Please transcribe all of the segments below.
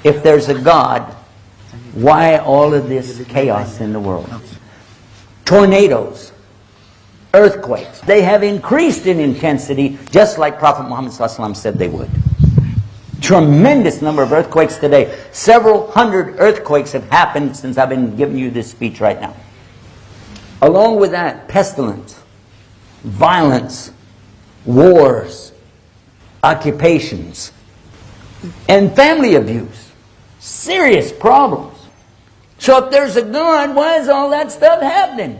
If there's a God, why all of this chaos in the world? Tornadoes, earthquakes, they have increased in intensity just like Prophet Muhammad ﷺ said they would. Tremendous number of earthquakes today. Several hundred earthquakes have happened since I've been giving you this speech right now. Along with that, pestilence, violence, wars, occupations, and family abuse. Serious problems. So if there's a God, why is all that stuff happening?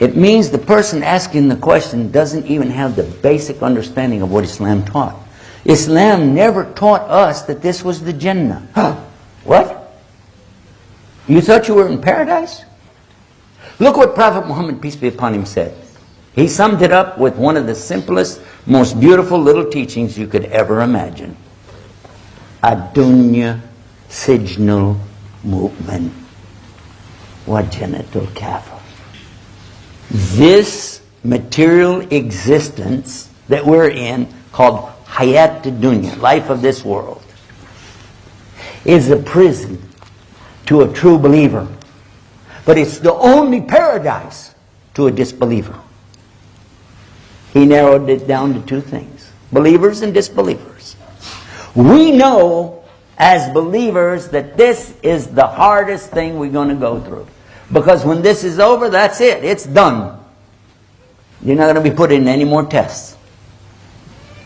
It means the person asking the question doesn't even have the basic understanding of what Islam taught. Islam never taught us that this was the Jannah. Huh? What? You thought you were in paradise? Look what Prophet Muhammad, peace be upon him, said. He summed it up with one of the simplest, most beautiful little teachings you could ever imagine. Ad-dunya sijnul mu'min wa jannatul kafir. This material existence that we're in, called hayat dunya, life of this world, is a prison to a true believer. But it's the only paradise to a disbeliever. He narrowed it down to two things: believers and disbelievers. We know as believers that this is the hardest thing we're going to go through. Because when this is over, that's it. It's done. You're not going to be put in any more tests.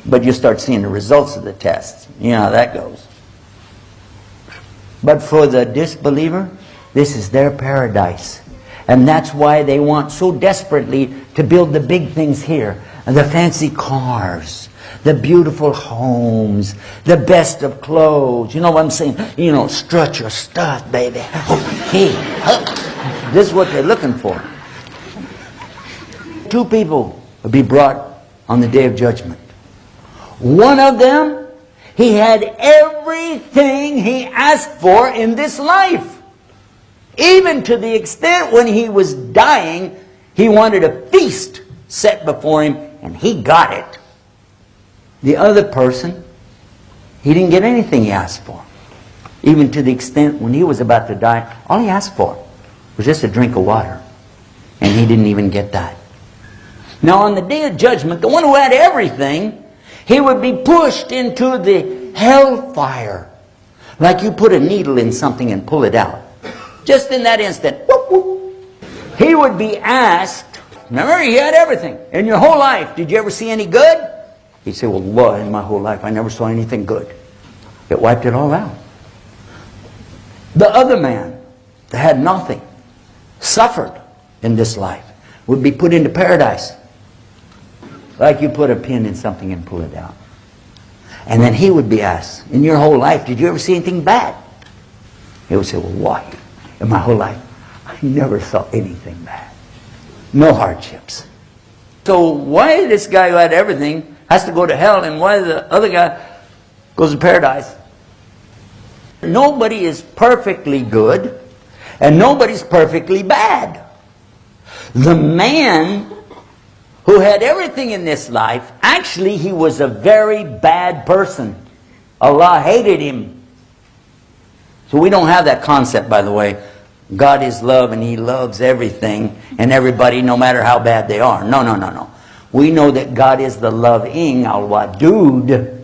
But you start seeing the results of the tests. You know how that goes. But for the disbeliever, this is their paradise. And that's why they want so desperately to build the big things here. And the fancy cars, the beautiful homes, the best of clothes. You know what I'm saying? You know, strut your stuff, baby. Oh, hey, oh. This is what they're looking for. Two people will be brought on the Day of Judgment. One of them, he had everything he asked for in this life. Even to the extent when he was dying, he wanted a feast set before him, and he got it. The other person, he didn't get anything he asked for. Even to the extent when he was about to die, all he asked for was just a drink of water. And he didn't even get that. Now on the Day of Judgment, the one who had everything, he would be pushed into the hellfire. Like you put a needle in something and pull it out. Just in that instant, whoop, whoop. He would be asked, remember, he had everything. In your whole life, did you ever see any good? He'd say, well, Lord, in my whole life, I never saw anything good. It wiped it all out. The other man that had nothing, suffered in this life, would be put into paradise. Like you put a pin in something and pull it out. And then he would be asked, in your whole life, did you ever see anything bad? He would say, well, why? In my whole life, I never saw anything bad. No hardships. So why this guy who had everything has to go to hell, and why the other guy goes to paradise? Nobody is perfectly good, and nobody's perfectly bad. The man who had everything in this life, actually he was a very bad person. Allah hated him. So we don't have that concept, by the way. God is love and He loves everything and everybody, no matter how bad they are. No, no, no, no. We know that God is the loving al-wadud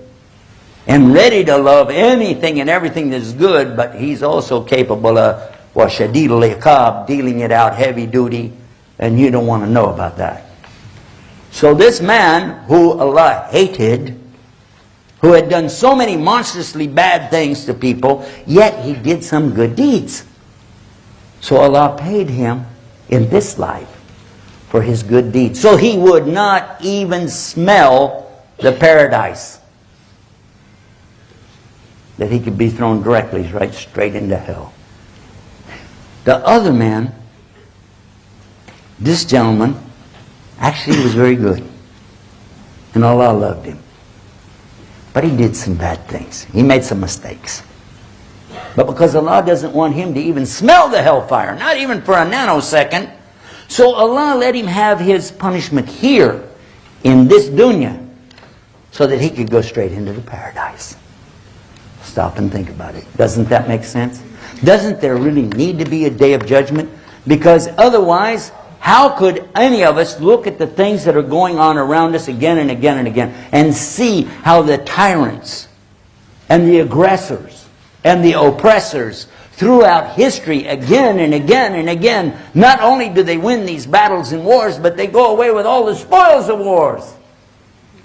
and ready to love anything and everything that's good, but He's also capable of washadid al-iqab, dealing it out heavy duty, and you don't want to know about that. So this man who Allah hated, who had done so many monstrously bad things to people, yet he did some good deeds. So Allah paid him in this life for his good deeds. So he would not even smell the paradise. That he could be thrown directly right straight into hell. The other man, this gentleman, actually was very good. And Allah loved him. But he did some bad things. He made some mistakes. But because Allah doesn't want him to even smell the hellfire, not even for a nanosecond, so Allah let him have his punishment here in this dunya so that he could go straight into the paradise. stop and think about it. Doesn't that make sense? Doesn't there really need to be a day of judgment? Because otherwise, how could any of us look at the things that are going on around us again and again and again and see how the tyrants and the aggressors and the oppressors throughout history again and again and again, not only do they win these battles and wars, but they go away with all the spoils of wars.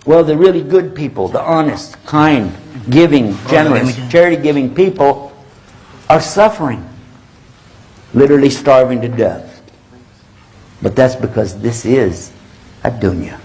Well, the really good people, the honest, kind, giving, generous, charity-giving people are suffering, literally starving to death. But that's because this is a dunya.